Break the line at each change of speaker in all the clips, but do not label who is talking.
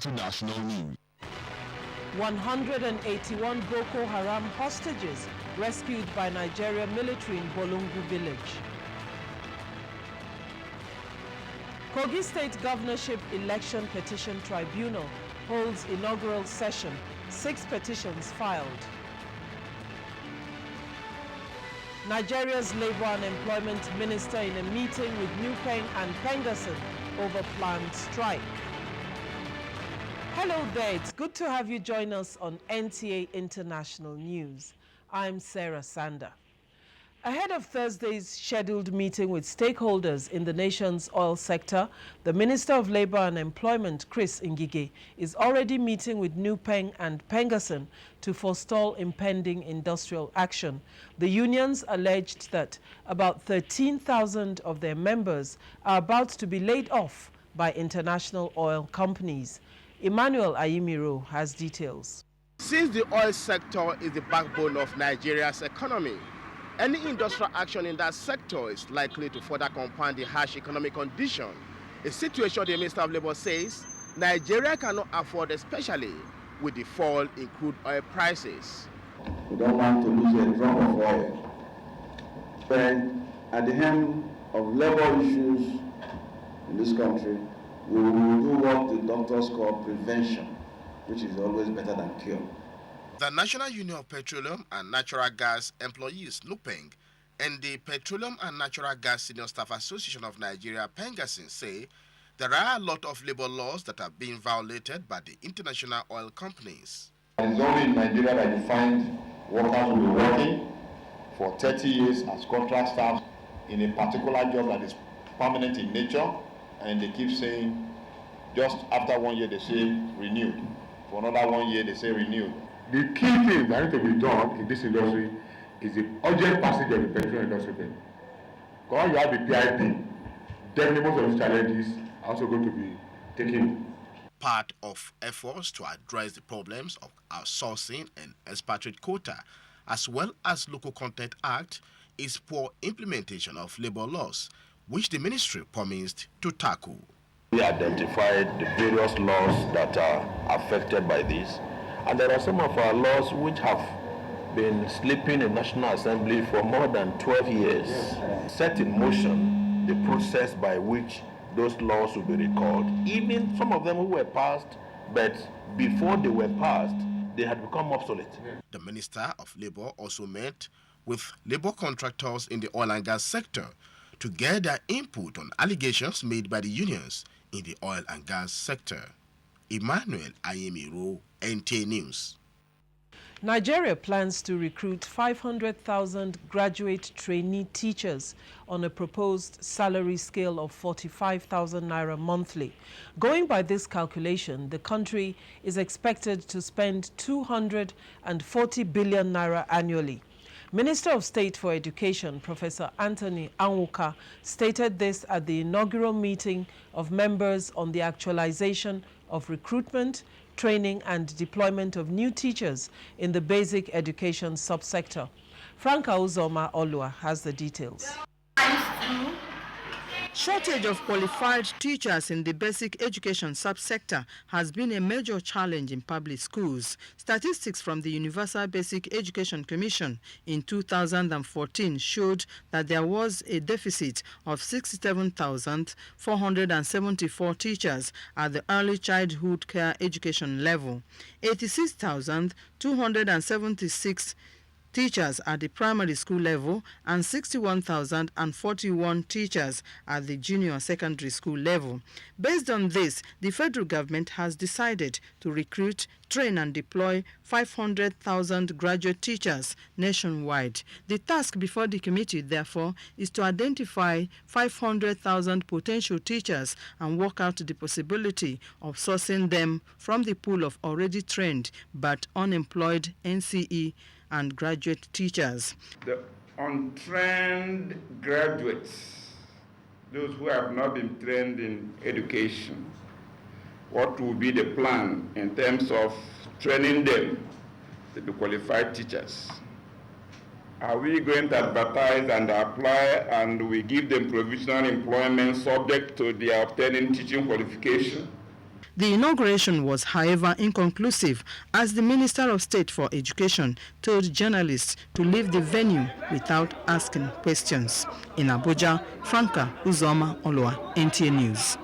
International News.
181 Boko Haram hostages rescued by Nigerian military in Bolungu village. Kogi State Governorship Election Petition Tribunal holds inaugural session. 6 petitions filed. Nigeria's Labour and Employment Minister in a meeting with Nupeng and Pengerson over planned strike. Hello there, it's good to have you join us on NTA International News. I'm Sarah Sander. Ahead of Thursday's scheduled meeting with stakeholders in the nation's oil sector, the Minister of Labour and Employment, Chris Ngige, is already meeting with Nupeng and Pengerson to forestall impending industrial action. The unions alleged that about 13,000 of their members are about to be laid off by international oil companies. Emmanuel Ayimiro has details.
Since the oil sector is the backbone of Nigeria's economy, any industrial action in that sector is likely to further compound the harsh economic condition, a situation the Minister of Labour says Nigeria cannot afford, especially with the fall in crude oil prices.
We don't want to lose a drop of oil. But at the end of labor issues in this country, we will do what the doctors call prevention, which is always better than cure.
The National Union of Petroleum and Natural Gas Employees, NUPENG, and the Petroleum and Natural Gas Senior Staff Association of Nigeria, Pengerson, say there are a lot of labor laws that are being violated by the international oil companies.
It's only in Nigeria that you find workers will be working for 30 years as contract staff in a particular job that is permanent in nature, and they keep saying just after 1 year they say renewed. For another 1 year they say renewed.
The key thing that needs to be done in this industry is the urgent passage of the petroleum industry bill. Because you have the PIP, definitely most of these challenges are also going to be taken.
Part of efforts to address the problems of outsourcing and expatriate quota, as well as Local Content Act, is poor implementation of labor laws, which the ministry promised to tackle.
We identified the various laws that are affected by this. And there are some of our laws which have been sleeping in National Assembly for more than 12 years. Set in motion the process by which those laws will be recalled. Even some of them who were passed, but before they were passed, they had become obsolete.
The Minister of Labour also met with labour contractors in the oil and gas sector to get their input on allegations made by the unions in the oil and gas sector. Emmanuel Ayemiro, NTA News.
Nigeria plans to recruit 500,000 graduate trainee teachers on a proposed salary scale of 45,000 naira monthly. Going by this calculation, the country is expected to spend 240 billion naira annually. Minister of State for Education, Professor Anthony Anwuka, stated this at the inaugural meeting of members on the actualization of recruitment, training and deployment of new teachers in the basic education subsector. Franka Uzoma Olua has the details.
Shortage of qualified teachers in the basic education subsector has been a major challenge in public schools. Statistics from the Universal Basic Education Commission in 2014 showed that there was a deficit of 67,474 teachers at the early childhood care education level, 86,276 teachers at the primary school level, and 61,041 teachers at the junior secondary school level. Based on this, the federal government has decided to recruit, train and deploy 500,000 graduate teachers nationwide. The task before the committee, therefore, is to identify 500,000 potential teachers and work out the possibility of sourcing them from the pool of already trained but unemployed NCE and graduate teachers.
The untrained graduates, those who have not been trained in education, what will be the plan in terms of training them to be qualified teachers? Are we going to advertise and apply and we give them provisional employment subject to their obtaining teaching qualification?
The inauguration was, however, inconclusive, as the Minister of State for Education told journalists to leave the venue without asking questions. In Abuja, Franca Uzoma Olua, NTA News.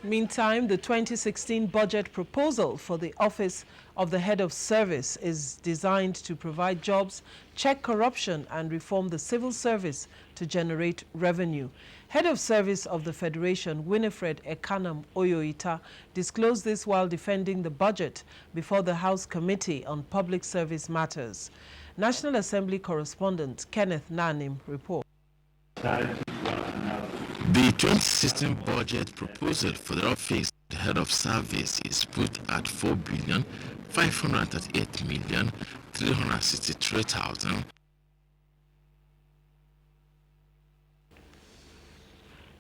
Meantime, the 2016 budget proposal for the Office of the Head of Service is designed to provide jobs, check corruption, and reform the civil service to generate revenue. Head of Service of the Federation, Winifred Ekanam Oyoita, disclosed this while defending the budget before the House Committee on Public Service Matters. National Assembly correspondent Kenneth Nanim reports.
The 2016 budget proposal for the Office of the Head of Service is put at 4,538,363,000.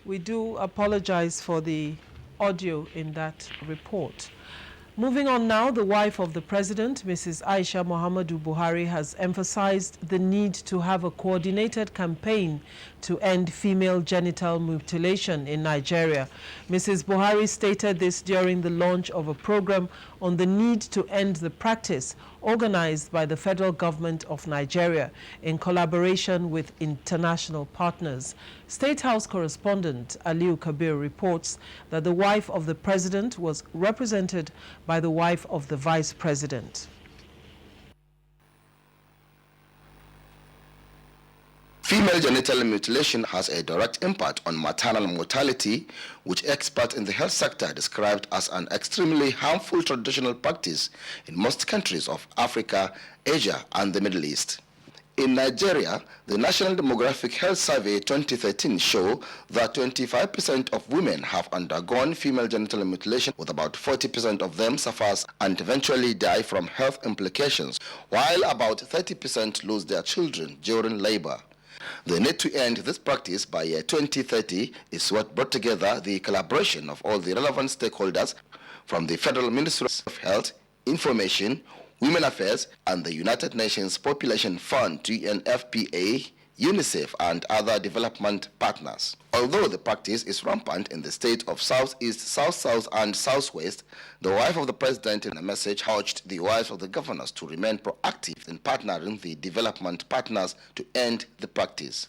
We do apologize for the audio in that report. Moving on now, the wife of the president, Mrs. Aisha Muhammadu Buhari, has emphasized the need to have a coordinated campaign to end female genital mutilation in Nigeria. Mrs. Buhari stated this during the launch of a program on the need to end the practice organized by the federal government of Nigeria in collaboration with international partners. State House correspondent Aliu Kabir reports that the wife of the president was represented by the wife of the vice president.
Female genital mutilation has a direct impact on maternal mortality, which experts in the health sector described as an extremely harmful traditional practice in most countries of Africa, Asia, and the Middle East. In Nigeria, the National Demographic Health Survey 2013 show that 25% of women have undergone female genital mutilation, with about 40% of them suffers and eventually die from health implications, while about 30% lose their children during labor. The need to end this practice by 2030 is what brought together the collaboration of all the relevant stakeholders from the Federal Ministry of Health, Information, Women Affairs, and the United Nations Population Fund, UNFPA, UNICEF, and other development partners. Although the practice is rampant in the state of Southeast, South-South, and Southwest, the wife of the president in a message urged the wives of the governors to remain proactive in partnering the development partners to end the practice.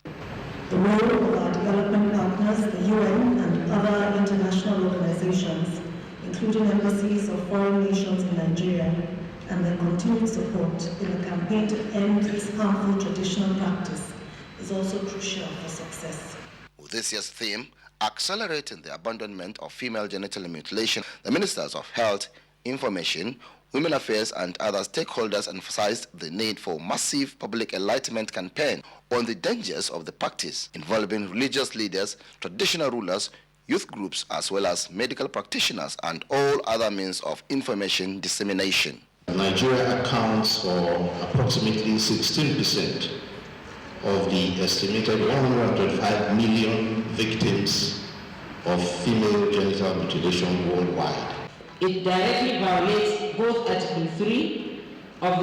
The role of our development partners, the UN and other international organizations, including embassies of foreign nations in Nigeria, and their continued support in a campaign to end this harmful traditional practice is also crucial for success.
With this year's theme, accelerating the abandonment of female genital mutilation, the Ministers of Health, Information, Women Affairs, and other stakeholders emphasized the need for massive public enlightenment campaign on the dangers of the practice, involving religious leaders, traditional rulers, youth groups, as well as medical practitioners and all other means of information dissemination.
Nigeria accounts for approximately 16% of the estimated 125 million victims of female genital mutilation worldwide.
It directly violates both Article 3 of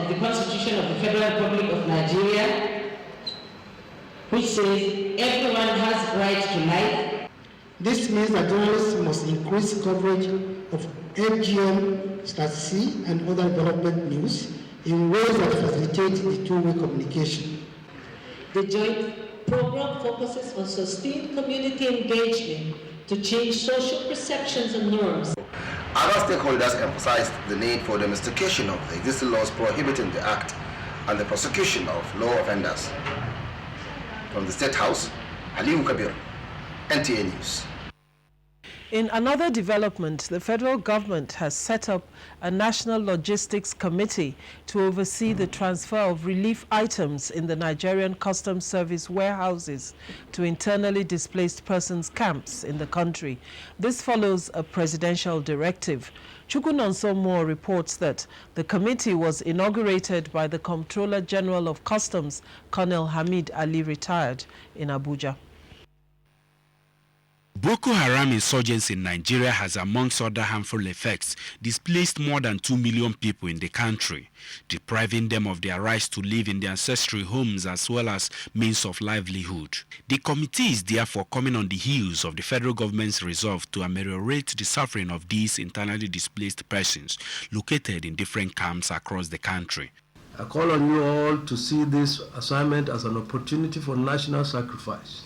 the Constitution of the Federal Republic of Nigeria, which says everyone has right to life.
This means that journalists must increase coverage of FGM/C and other development news in ways that facilitate the two-way communication.
The joint program focuses on sustained community engagement to change social perceptions and norms.
Other stakeholders emphasized the need for domestication of the existing laws prohibiting the act and the prosecution of law offenders. From the State House, Aliu Kabir, NTA News.
In another development, the federal government has set up a National Logistics Committee to oversee the transfer of relief items in the Nigerian Customs Service warehouses to internally displaced persons camps in the country. This follows a presidential directive. Chukwunonso Moore reports that the committee was inaugurated by the Comptroller General of Customs, Colonel Hamid Ali, retired, in Abuja.
Boko Haram insurgency in Nigeria has, amongst other harmful effects, displaced more than 2 million people in the country, depriving them of their rights to live in their ancestral homes as well as means of livelihood. The committee is therefore coming on the heels of the federal government's resolve to ameliorate the suffering of these internally displaced persons located in different camps across the country.
I call on you all to see this assignment as an opportunity for national sacrifice.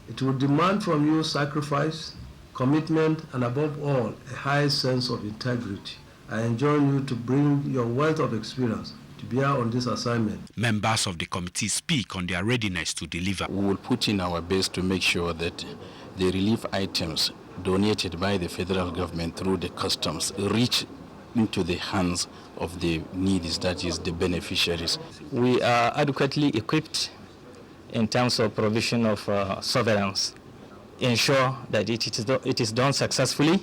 It will demand from you sacrifice, commitment, and above all, a high sense of integrity. I enjoin you to bring your wealth of experience to bear on this assignment.
Members of the committee speak on their readiness to deliver.
We will put in our best to make sure that the relief items donated by the federal government through the customs reach into the hands of the needies, that is, the beneficiaries.
We are adequately equipped in terms of provision of surveillance, ensure that it is done successfully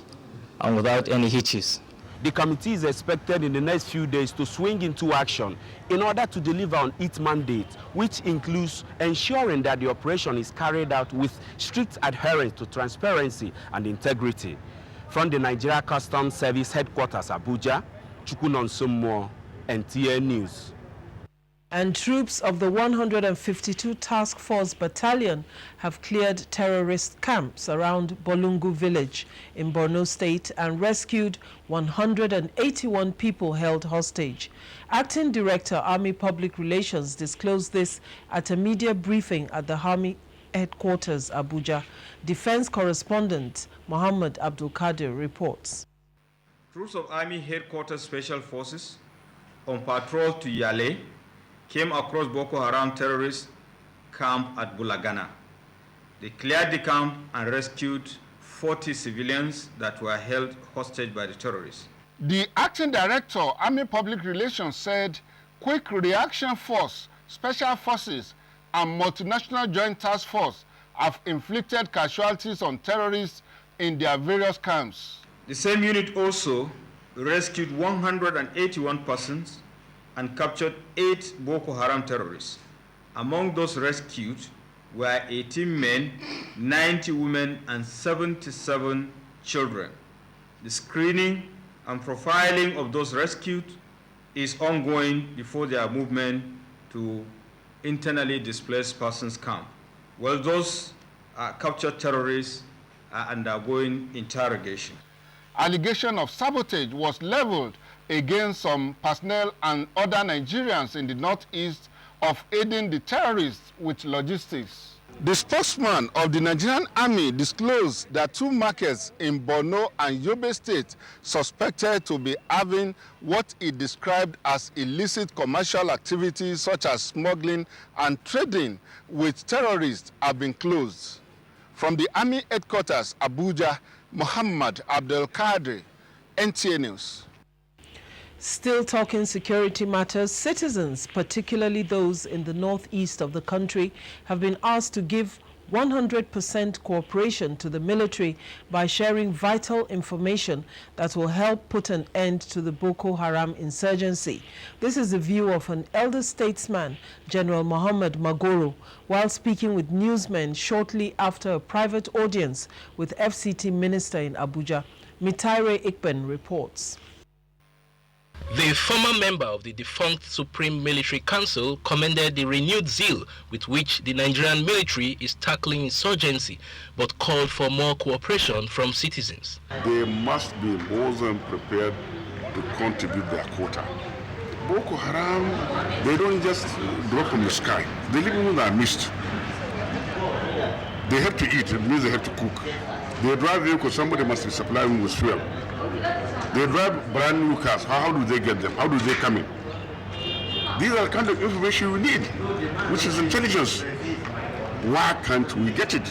and without any hitches.
The committee is expected in the next few days to swing into action in order to deliver on its mandate, which includes ensuring that the operation is carried out with strict adherence to transparency and integrity. From the Nigeria Customs Service Headquarters, Abuja, Chukwunonsummo, NTA News.
And troops of the 152 Task Force Battalion have cleared terrorist camps around Bolungu village in Borno State and rescued 181 people held hostage. Acting Director, Army Public Relations, disclosed this at a media briefing at the Army Headquarters, Abuja. Defense correspondent Muhammad Abdul Qadir reports.
Troops of Army Headquarters Special Forces on patrol to Yale came across Boko Haram terrorist camp at Bulagana. They cleared the camp and rescued 40 civilians that were held hostage by the terrorists.
The acting director, Army Public Relations, said Quick Reaction Force, Special Forces, and Multinational Joint Task Force have inflicted casualties on terrorists in their various camps.
The same unit also rescued 181 persons and captured 8 Boko Haram terrorists. Among those rescued were 18 men, 90 women, and 77 children. The screening and profiling of those rescued is ongoing before their movement to internally displaced persons camp. Well, those captured terrorists are undergoing interrogation.
Allegation of sabotage was leveled against some personnel and other Nigerians in the northeast of aiding the terrorists with logistics. The spokesman of the Nigerian Army disclosed that 2 markets in Borno and Yobe State suspected to be having what he described as illicit commercial activities such as smuggling and trading with terrorists have been closed. From the Army Headquarters, Abuja, Muhammad Abdul Qadir, NTA News.
Still talking security matters, citizens, particularly those in the northeast of the country, have been asked to give 100% cooperation to the military by sharing vital information that will help put an end to the Boko Haram insurgency. This is the view of an elder statesman, General Muhammad Magoro, while speaking with newsmen shortly after a private audience with FCT Minister in Abuja. Mitaire Ikpen reports.
The former member of the defunct Supreme Military Council commended the renewed zeal with which the Nigerian military is tackling insurgency, but called for more cooperation from citizens.
They must be more than prepared to contribute their quota. Boko Haram, they don't just drop from the sky. They live in our midst. They have to eat, it means they have to cook. They drive vehicles, somebody must be supplying them with fuel. They drive brand new cars. How do they get them? How do they come in? These are the kind of information we need, which is intelligence. Why can't we get it?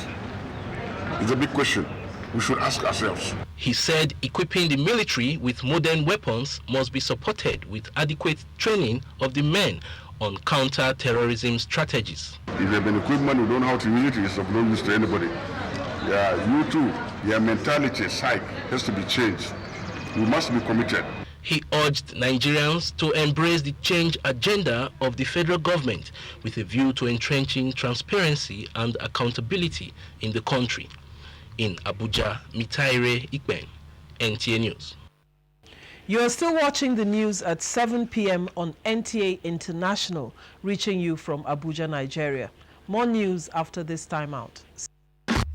It's a big question we should ask ourselves.
He said equipping the military with modern weapons must be supported with adequate training of the men on counter-terrorism strategies.
If they've been equipment, we don't know how to use it, it's of no use to anybody. Yeah, you too, your mentality, psyche, has to be changed. We must be committed.
He urged Nigerians to embrace the change agenda of the federal government with a view to entrenching transparency and accountability in the country. In Abuja, Mitaire Ikben, NTA News.
You are still watching the news at 7 p.m. on NTA International, reaching you from Abuja, Nigeria. More news after this timeout.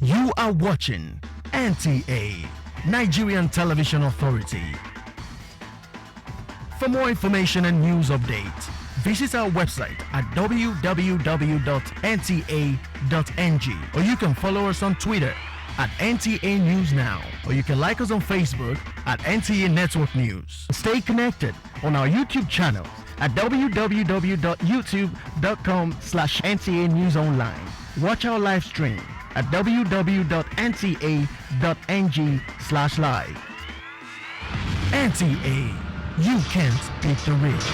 You are watching NTA, Nigerian Television Authority. For more information and news updates, visit our website at www.nta.ng, or you can follow us on Twitter at NTA News Now, or you can like us on Facebook at NTA Network News. Stay connected on our YouTube channel at www.youtube.com/NTA News Online. Watch our live stream at www.nta.ng/live. NTA, you can't beat the rich.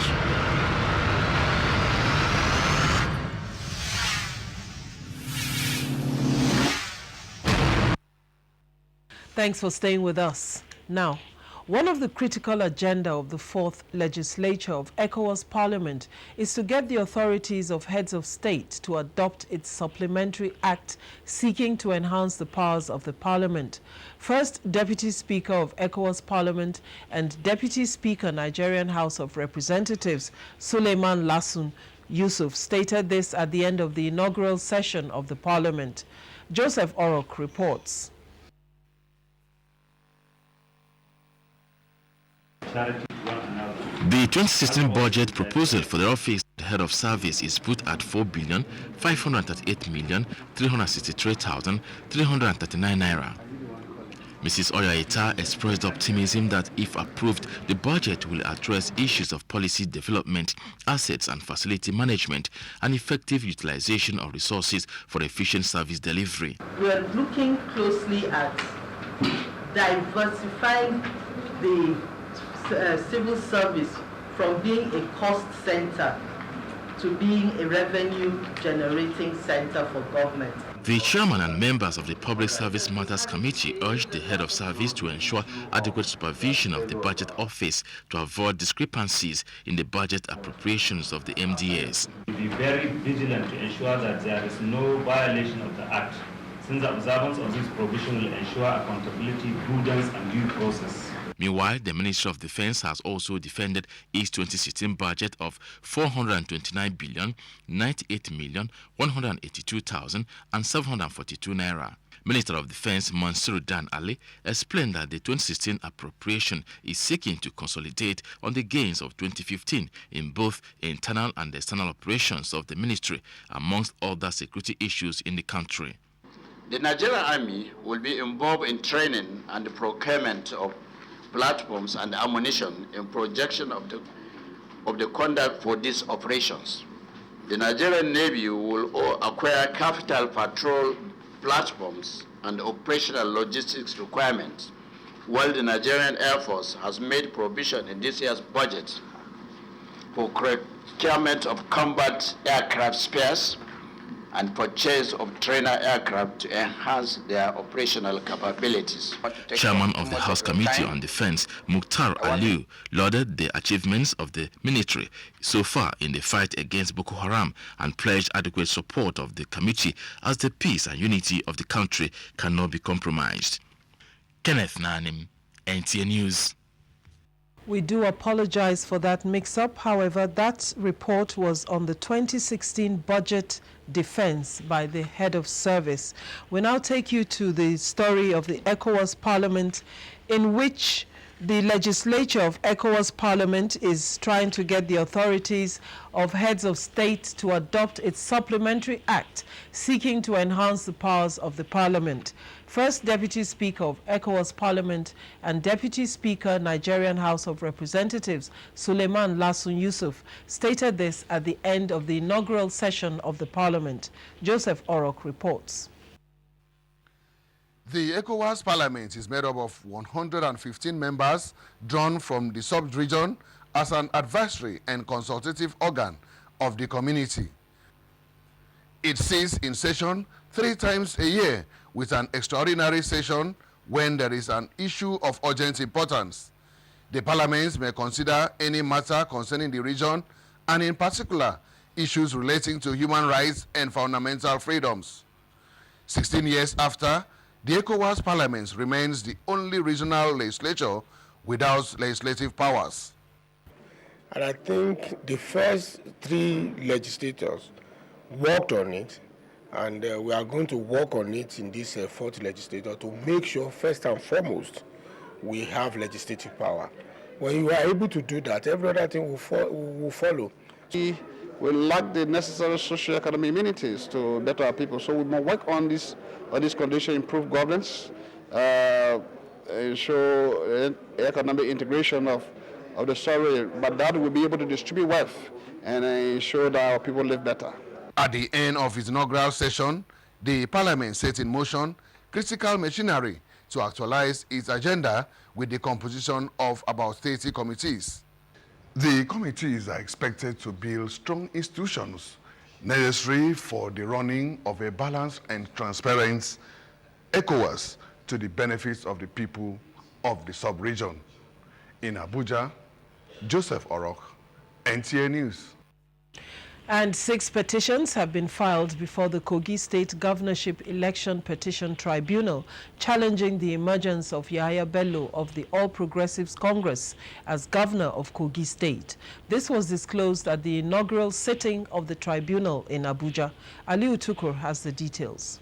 Thanks for staying with us. Now, one of the critical agenda of the 4th legislature of ECOWAS Parliament is to get the authorities of heads of state to adopt its supplementary act seeking to enhance the powers of the Parliament. First Deputy Speaker of ECOWAS Parliament and Deputy Speaker, Nigerian House of Representatives, Suleiman Lassun Yusuf, stated this at the end of the inaugural session of the Parliament. Joseph Orok reports.
The 2016 budget proposal for the office of the head of service is put at 4,538,363,339 naira. Mrs. Oyaita expressed optimism that if approved, the budget will address issues of policy development, assets and facility management, and effective utilization of resources for efficient service delivery.
We are looking closely at diversifying the civil service from being a cost center to being a revenue generating center for government.
The chairman and members of the Public Service Matters Committee urged the head of service to ensure adequate supervision of the budget office to avoid discrepancies in the budget appropriations of the MDAs.
Be very vigilant to ensure that there is no violation of the Act, since the observance of this provision will ensure accountability, prudence and due process.
Meanwhile, the Ministry of Defense has also defended its 2016 budget of 429,098,182,742 naira. Minister of Defense Mansour Dan Ali explained that the 2016 appropriation is seeking to consolidate on the gains of 2015 in both internal and external operations of the ministry, amongst other security issues in the country.
The Nigerian Army will be involved in training and the procurement of platforms and ammunition in projection of the conduct for these operations. The Nigerian Navy will acquire capital patrol platforms and operational logistics requirements, while the Nigerian Air Force has made provision in this year's budget for procurement of combat aircraft spares and purchase of trainer aircraft to enhance their operational capabilities.
Chairman of the House Committee on Defense, Mukhtar Aliu, lauded the achievements of the military so far in the fight against Boko Haram and pledged adequate support of the committee as the peace and unity of the country cannot be compromised. Kenneth Nanim, NTA News.
We do apologize for that mix-up. However, that report was on the 2016 budget defense by the head of service. We now take you to the story of the ECOWAS Parliament, in which the legislature of ECOWAS Parliament is trying to get the authorities of heads of state to adopt its supplementary act seeking to enhance the powers of the Parliament. First Deputy Speaker of ECOWAS Parliament and Deputy Speaker, Nigerian House of Representatives, Suleiman Lassun Yusuf, stated this at the end of the inaugural session of the Parliament. Joseph Orok reports.
The ECOWAS Parliament is made up of 115 members drawn from the sub-region as an advisory and consultative organ of the community. It sits in session 3 times a year with an extraordinary session when there is an issue of urgent importance. The parliaments may consider any matter concerning the region and in particular issues relating to human rights and fundamental freedoms. 16 years after, the ECOWAS Parliament remains the only regional legislature without legislative powers.
And I think the first 3 legislators worked on it, and we are going to work on it in this 4th legislature to make sure, first and foremost, we have legislative power. When you are able to do that, every other thing will follow.
We lack the necessary socio-economic amenities to better our people, so we must work on this condition, improve governance, ensure economic integration of the soil, but that will be able to distribute wealth and ensure that our people live better.
At the end of its inaugural session, the Parliament set in motion critical machinery to actualize its agenda with the composition of about 30 committees. The committees are expected to build strong institutions necessary for the running of a balanced and transparent ECOWAS to the benefits of the people of the sub-region. In Abuja, Joseph Orok, NTA News.
And 6 petitions have been filed before the Kogi State Governorship Election Petition Tribunal, challenging the emergence of Yahaya Bello of the All Progressives Congress as governor of Kogi State. This was disclosed at the inaugural sitting of the tribunal in Abuja. Aliu Tukur has the details.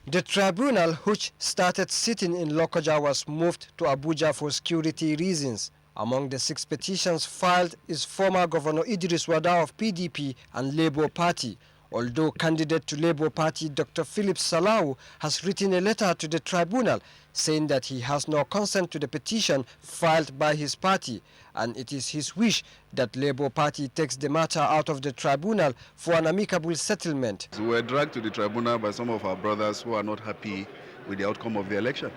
The tribunal, which started sitting in Lokoja, was moved to Abuja for security reasons. Among the 6 petitions filed is former Governor Idris Wada of PDP and Labour Party, although candidate to Labour Party Dr. Philip Salau has written a letter to the tribunal saying that he has no consent to the petition filed by his party, and it is his wish that Labour Party takes the matter out of the tribunal for an amicable settlement.
We were dragged to the tribunal by some of our brothers who are not happy with the outcome of the election.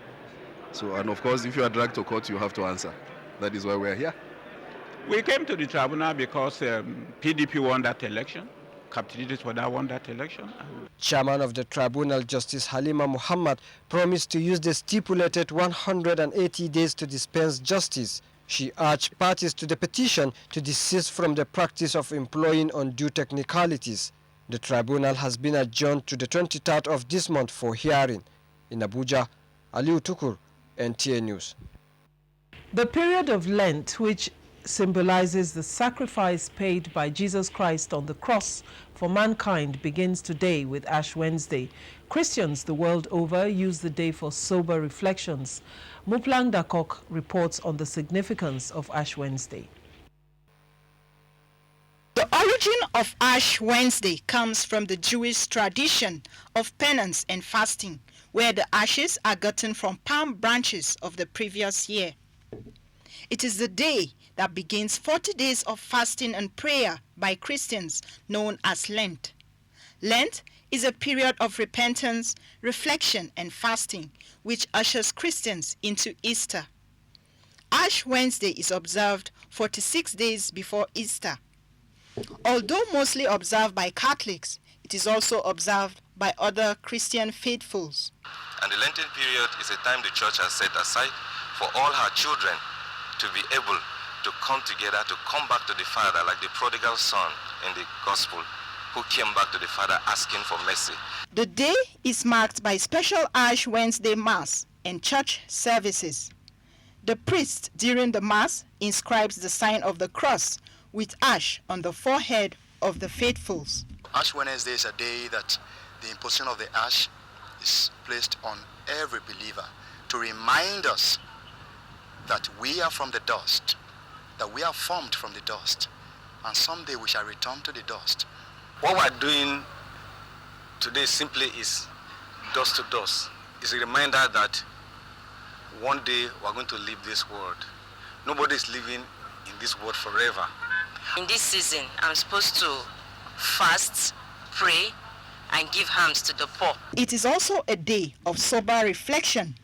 So, and of course, if you are dragged to court, you have to answer. That is why we are here.
We came to the tribunal because PDP won that election. Captain Idris Wada won that election.
Chairman of the tribunal, Justice Halima Muhammad, promised to use the stipulated 180 days to dispense justice. She urged parties to the petition to desist from the practice of employing undue technicalities. The tribunal has been adjourned to the 23rd of this month for hearing. In Abuja, Aliu Tukur, NTA News.
The period of Lent, which symbolizes the sacrifice paid by Jesus Christ on the cross for mankind, begins today with Ash Wednesday. Christians the world over use the day for sober reflections. Muplang Dakok reports on the significance of Ash Wednesday.
The origin of Ash Wednesday comes from the Jewish tradition of penance and fasting, where the ashes are gotten from palm branches of the previous year. It is the day that begins 40 days of fasting and prayer by Christians, known as Lent. Lent is a period of repentance, reflection, and fasting, which ushers Christians into Easter. Ash Wednesday is observed 46 days before Easter. Although mostly observed by Catholics, it is also observed by other Christian faithfuls.
And the Lenten period is a time the church has set aside for all her children to be able to come together, to come back to the Father, like the prodigal son in the gospel who came back to the Father asking for mercy.
The day is marked by special Ash Wednesday Mass and church services. The priest during the Mass inscribes the sign of the cross with ash on the forehead of the faithfuls.
Ash Wednesday is a day that the imposition of the ash is placed on every believer to remind us that we are from the dust, that we are formed from the dust, and someday we shall return to the dust.
What we're doing today simply is dust to dust. It's a reminder that one day we're going to leave this world. Nobody is living in this world forever.
In this season, I'm supposed to fast, pray, and give alms to the poor.
It is also a day of sober reflection,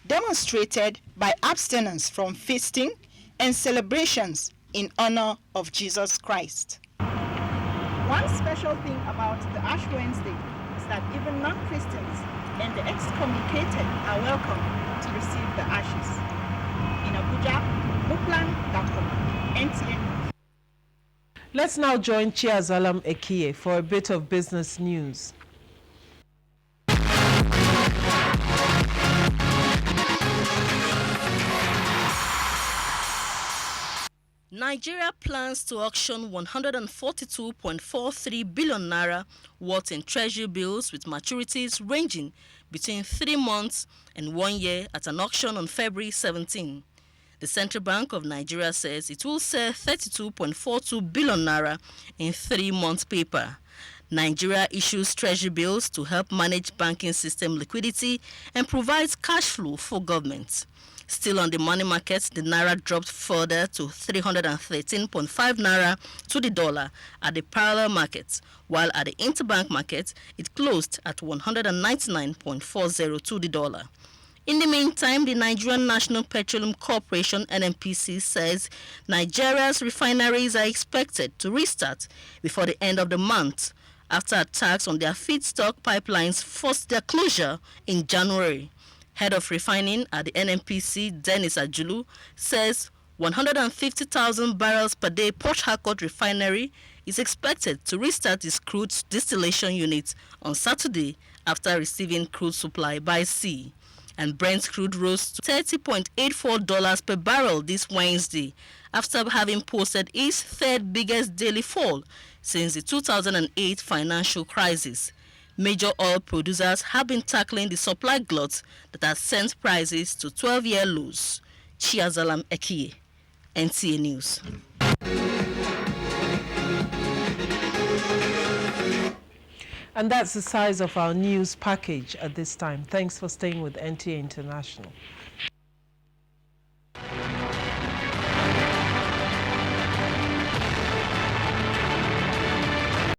demonstrated by abstinence from feasting and celebrations in honor of Jesus Christ. One special thing about the Ash Wednesday is that even non-Christians and the excommunicated are welcome to receive the ashes. In Abuja, Muplang Dakok, NTA.
Let's now join Chiazalam Ekie for a bit of business news.
Nigeria plans to auction 142.43 billion naira worth in treasury bills with maturities ranging between 3 months and 1 year at an auction on February 17. The Central Bank of Nigeria says it will sell 32.42 billion naira in 3-month paper. Nigeria issues treasury bills to help manage banking system liquidity and provides cash flow for government. Still on the money market, the naira dropped further to 313.5 naira to the dollar at the parallel market, while at the interbank market, it closed at 199.40 to the dollar. In the meantime, the Nigerian National Petroleum Corporation (NNPC) says Nigeria's refineries are expected to restart before the end of the month after attacks on their feedstock pipelines forced their closure in January. Head of refining at the NNPC, Dennis Ajulu, says 150,000 barrels per day Port Harcourt refinery is expected to restart its crude distillation unit on Saturday after receiving crude supply by sea. And Brent crude rose to $30.84 per barrel this Wednesday after having posted its third biggest daily fall since the 2008 financial crisis. Major oil producers have been tackling the supply glut that has sent prices to 12-year lows. Chiazalam Ekie, NTA News.
And that's the size of our news package at this time. Thanks for staying with NTA International.